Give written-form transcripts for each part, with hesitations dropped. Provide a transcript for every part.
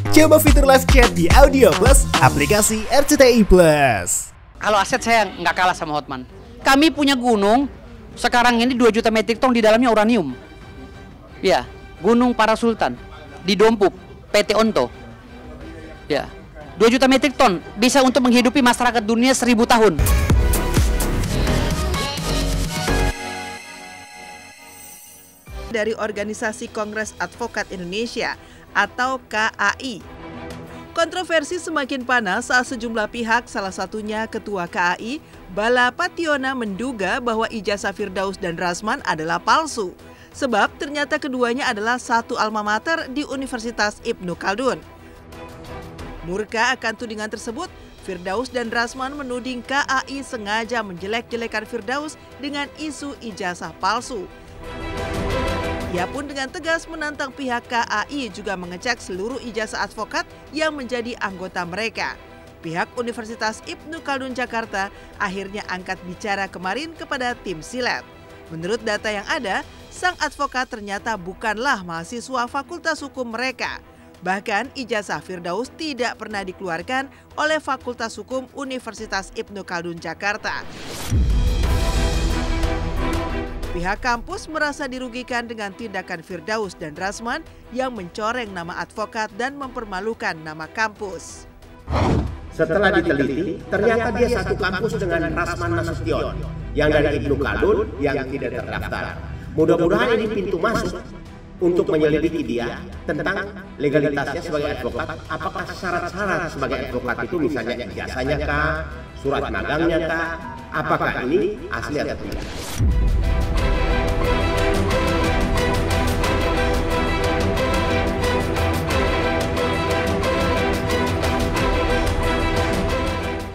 Coba fitur live chat di Audio Plus, aplikasi RCTI Plus. Kalau aset saya nggak kalah sama Hotman. Kami punya gunung, sekarang ini 2 juta metrik ton di dalamnya uranium. Ya, Gunung Parasultan di Dompup, PT Onto. Ya, 2 juta metrik ton bisa untuk menghidupi masyarakat dunia 1000 tahun. Dari Organisasi Kongres Advokat Indonesia atau KAI. Kontroversi semakin panas saat sejumlah pihak, salah satunya Ketua KAI, Bala Pationa, menduga bahwa ijazah Firdaus dan Rasman adalah palsu. Sebab ternyata keduanya adalah satu alma mater di Universitas Ibnu Khaldun. Murka akan tudingan tersebut, Firdaus dan Rasman menuding KAI sengaja menjelek-jelekan Firdaus dengan isu ijazah palsu. Ia pun dengan tegas menantang pihak KAI juga mengecek seluruh ijazah advokat yang menjadi anggota mereka. Pihak Universitas Ibnu Khaldun Jakarta akhirnya angkat bicara kemarin kepada tim Silet. Menurut data yang ada, sang advokat ternyata bukanlah mahasiswa Fakultas Hukum mereka. Bahkan ijazah Firdaus tidak pernah dikeluarkan oleh Fakultas Hukum Universitas Ibnu Khaldun Jakarta. Pihak kampus merasa dirugikan dengan tindakan Firdaus dan Rasman yang mencoreng nama advokat dan mempermalukan nama kampus. Setelah diteliti, ternyata dia satu kampus dengan Rasman Nasution yang dari Ibnu Khaldun yang tidak terdaftar. Mudah-mudahan ini pintu masuk untuk menyelidiki dia tentang legalitasnya sebagai advokat. Apakah syarat-syarat sebagai advokat itu misalnya ijazahnya kah, surat magangnya kah, apakah ini asli atau tidak.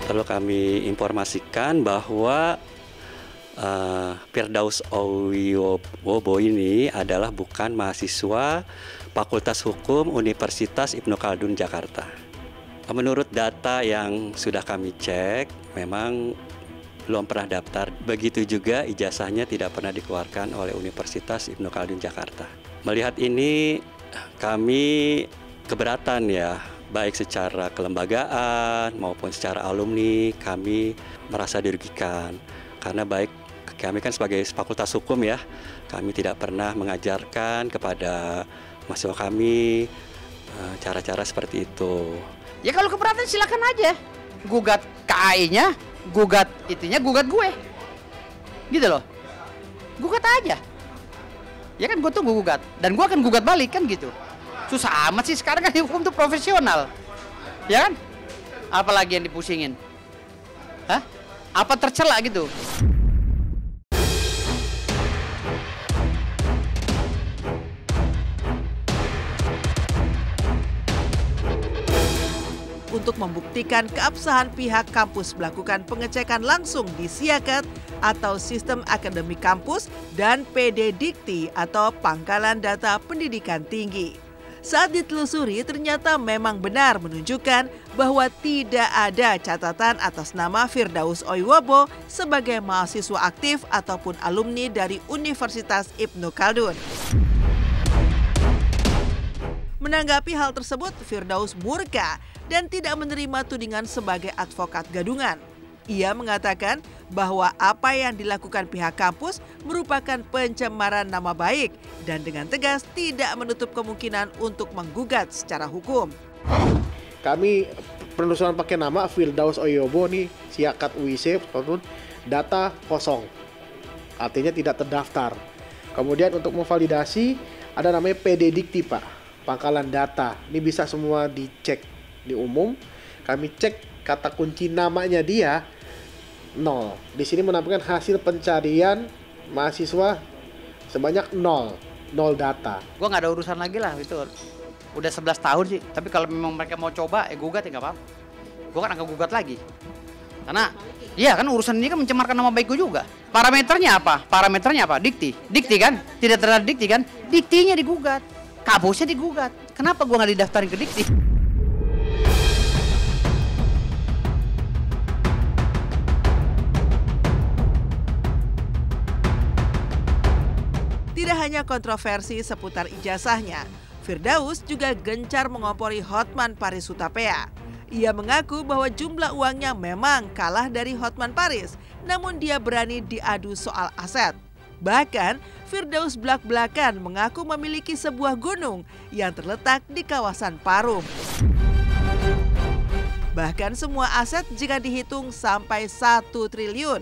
Perlu kami informasikan bahwa Firdaus Owiwobo ini adalah bukan mahasiswa Fakultas Hukum Universitas Ibnu Khaldun Jakarta. Menurut data yang sudah kami cek, memang belum pernah daftar. Begitu juga ijazahnya tidak pernah dikeluarkan oleh Universitas Ibnu Khaldun Jakarta. Melihat ini kami keberatan ya, baik secara kelembagaan maupun secara alumni kami merasa dirugikan. Karena baik kami kan sebagai Fakultas Hukum ya, kami tidak pernah mengajarkan kepada mahasiswa kami cara-cara seperti itu. Ya kalau keberatan silakan aja. Gugat KAI-nya, gugat itunya, gugat gue. Gitu loh. Gugat aja. Ya kan gue tunggu gugat. Dan gue akan gugat balik kan gitu. Susah amat sih, sekarang kan hukum itu profesional. Ya kan? Apalagi yang dipusingin. Hah? Apa tercela gitu? Untuk membuktikan keabsahan, pihak kampus melakukan pengecekan langsung di SIAKAT atau Sistem Akademik Kampus dan PD Dikti atau Pangkalan Data Pendidikan Tinggi. Saat ditelusuri, ternyata memang benar menunjukkan bahwa tidak ada catatan atas nama Firdaus Owiwobo sebagai mahasiswa aktif ataupun alumni dari Universitas Ibnu Khaldun. Menanggapi hal tersebut, Firdaus murka dan tidak menerima tudingan sebagai advokat gadungan. Ia mengatakan bahwa apa yang dilakukan pihak kampus merupakan pencemaran nama baik dan dengan tegas tidak menutup kemungkinan untuk menggugat secara hukum. Kami penelusuran pakai nama Firdaus Owiwobo nih, SIAKAT UIC, data kosong, artinya tidak terdaftar. Kemudian untuk memvalidasi ada namanya PD Dikti Pak, pangkalan data. Ini bisa semua dicek di umum. Kami cek kata kunci namanya dia 0. Di sini menampilkan hasil pencarian mahasiswa sebanyak 0 data. Gua nggak ada urusan lagi lah itu. Udah 11 tahun sih. Tapi kalau memang mereka mau coba, gugat ya nggak apa-apa. Gua kan akan gugat lagi. Karena iya kan urusan ini kan mencemarkan nama baik gue juga. Parameternya apa? Dikti. Dikti kan? Tidak terhadap dikti kan? Diktinya digugat. Kampusnya digugat. Kenapa gua nggak didaftarin ke dikti? Tidak hanya kontroversi seputar ijazahnya, Firdaus juga gencar mengompori Hotman Paris Hutapea. Ia mengaku bahwa jumlah uangnya memang kalah dari Hotman Paris, namun dia berani diadu soal aset. Bahkan, Firdaus belak-belakan mengaku memiliki sebuah gunung yang terletak di kawasan Parung. Bahkan semua aset jika dihitung sampai 1 triliun.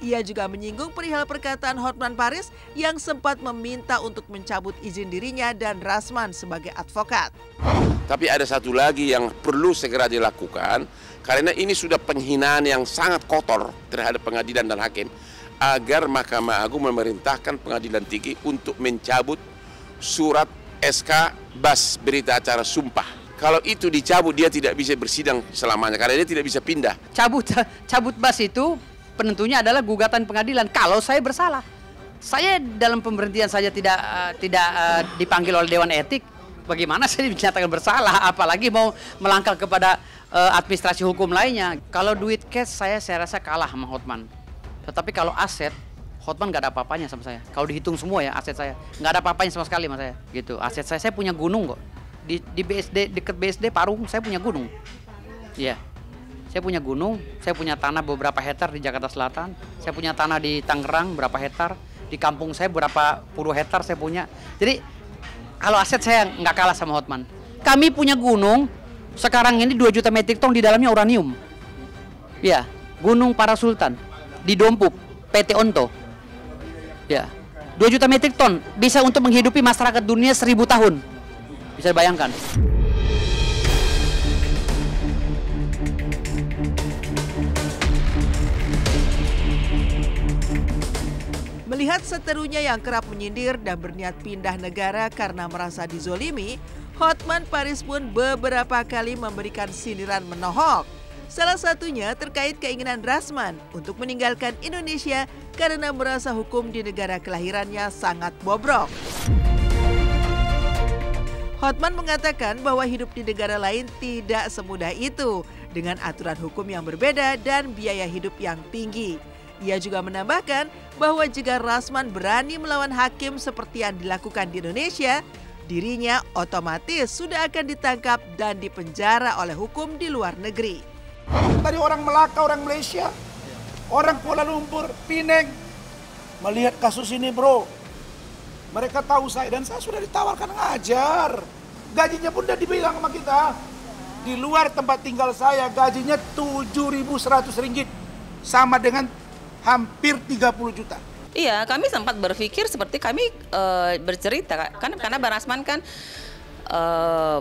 Ia juga menyinggung perihal perkataan Hotman Paris yang sempat meminta untuk mencabut izin dirinya dan Rasman sebagai advokat. Tapi ada satu lagi yang perlu segera dilakukan, karena ini sudah penghinaan yang sangat kotor terhadap pengadilan dan hakim, agar Mahkamah Agung memerintahkan Pengadilan Tinggi untuk mencabut surat SK BAS berita acara sumpah. Kalau itu dicabut, dia tidak bisa bersidang selamanya, karena dia tidak bisa pindah. Cabut BAS itu penentunya adalah gugatan pengadilan. Kalau saya bersalah, saya dalam pemberhentian saja tidak dipanggil oleh Dewan Etik. Bagaimana saya dinyatakan bersalah, apalagi mau melangkah kepada administrasi hukum lainnya. Kalau duit cash saya rasa kalah sama Hotman. Tetapi kalau aset, Hotman nggak ada apa-apanya sama saya. Kalau dihitung semua ya aset saya, nggak ada apa-apanya sama sekali sama saya. Gitu. Aset saya punya gunung kok. Di BSD, dekat BSD Parung, saya punya gunung. Iya. Saya punya gunung, saya punya tanah beberapa hektar di Jakarta Selatan, saya punya tanah di Tangerang berapa hektar, di kampung saya berapa puluh hektar saya punya. Jadi kalau aset saya nggak kalah sama Hotman. Kami punya gunung, sekarang ini 2 juta metrik ton di dalamnya uranium. Ya, Gunung Parasultan di Dompup, PT Onto. Ya, 2 juta metrik ton bisa untuk menghidupi masyarakat dunia 1000 tahun. Bisa dibayangkan. Melihat seterunya yang kerap menyindir dan berniat pindah negara karena merasa dizolimi, Hotman Paris pun beberapa kali memberikan sindiran menohok. Salah satunya terkait keinginan Rasman untuk meninggalkan Indonesia karena merasa hukum di negara kelahirannya sangat bobrok. Hotman mengatakan bahwa hidup di negara lain tidak semudah itu, dengan aturan hukum yang berbeda dan biaya hidup yang tinggi. Ia juga menambahkan bahwa jika Rasman berani melawan hakim seperti yang dilakukan di Indonesia, dirinya otomatis sudah akan ditangkap dan dipenjara oleh hukum di luar negeri. Tadi orang Melaka, orang Malaysia, orang Kuala Lumpur, Pineng, melihat kasus ini bro, mereka tahu saya dan saya sudah ditawarkan ngajar. Gajinya pun udah dibilang sama kita. Di luar tempat tinggal saya gajinya 7.100 ringgit, sama dengan hampir 30 juta. Iya, kami sempat berpikir seperti kami bercerita kan karena Bang Rasman kan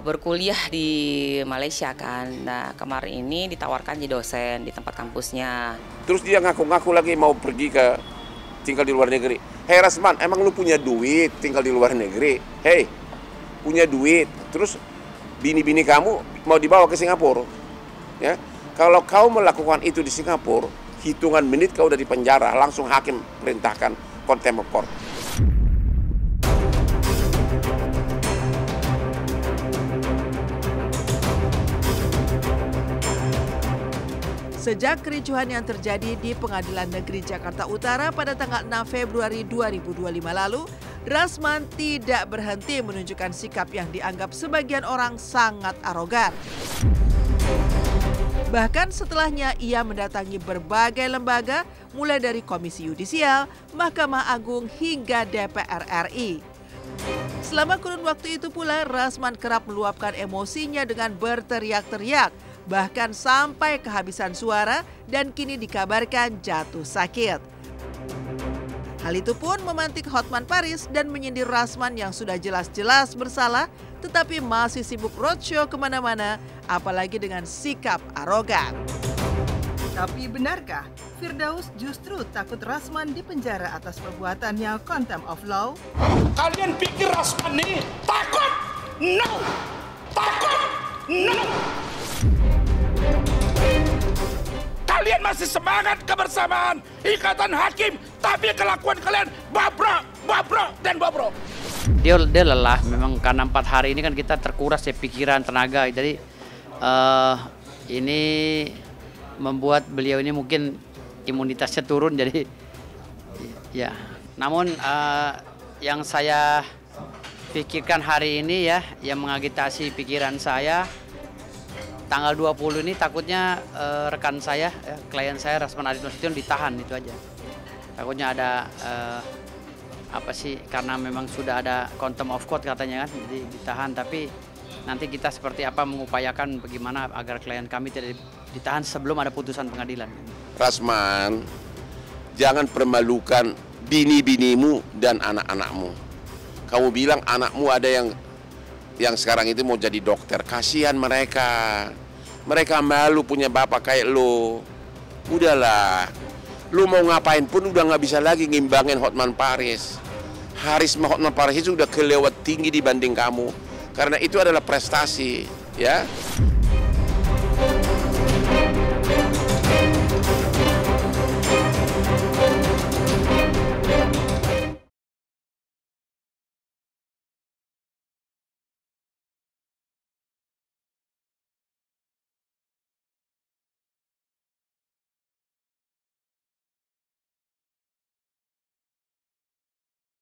berkuliah di Malaysia kan. Nah, kemarin ini ditawarkan jadi dosen di tempat kampusnya. Terus dia ngaku-ngaku lagi mau pergi ke tinggal di luar negeri. Hei Rasman, emang lu punya duit tinggal di luar negeri? Hei, punya duit. Terus bini-bini kamu mau dibawa ke Singapura? Ya, kalau kau melakukan itu di Singapura, hitungan menit kau udah di penjara, langsung hakim perintahkan contempt of court. Sejak kericuhan yang terjadi di Pengadilan Negeri Jakarta Utara pada tanggal 6 Februari 2025 lalu, Rasman tidak berhenti menunjukkan sikap yang dianggap sebagian orang sangat arogan. Bahkan setelahnya ia mendatangi berbagai lembaga, mulai dari Komisi Yudisial, Mahkamah Agung hingga DPR RI. Selama kurun waktu itu pula, Rasman kerap meluapkan emosinya dengan berteriak-teriak, bahkan sampai kehabisan suara dan kini dikabarkan jatuh sakit. Hal itu pun memantik Hotman Paris dan menyindir Rasman yang sudah jelas-jelas bersalah tetapi masih sibuk roadshow kemana-mana, apalagi dengan sikap arogan. Tapi benarkah Firdaus justru takut Rasman dipenjara atas perbuatannya contempt of law? Kalian pikir Rasman ini takut? No! Takut? No! Kalian masih semangat kebersamaan ikatan hakim, tapi kelakuan kalian babrok, dan babrok. Dia lelah memang karena 4 hari ini kan kita terkuras ya pikiran, tenaga. Jadi ini membuat beliau ini mungkin imunitasnya turun jadi ya. Namun yang saya pikirkan hari ini ya, yang mengagitasi pikiran saya. Tanggal 20 ini takutnya rekan saya, klien saya Rasman Adit Nasution ditahan, itu aja. Takutnya ada karena memang sudah ada contempt of court katanya kan, jadi ditahan. Tapi nanti kita seperti apa mengupayakan bagaimana agar klien kami tidak ditahan sebelum ada putusan pengadilan. Rasman, jangan permalukan bini-binimu dan anak-anakmu. Kamu bilang anakmu ada yang sekarang itu mau jadi dokter. Kasihan mereka. Mereka malu punya bapak kayak lo. Udahlah. Lu mau ngapain pun udah nggak bisa lagi ngimbangin Hotman Paris. Haris sama Hotman Paris itu udah kelewat tinggi dibanding kamu. Karena itu adalah prestasi, ya.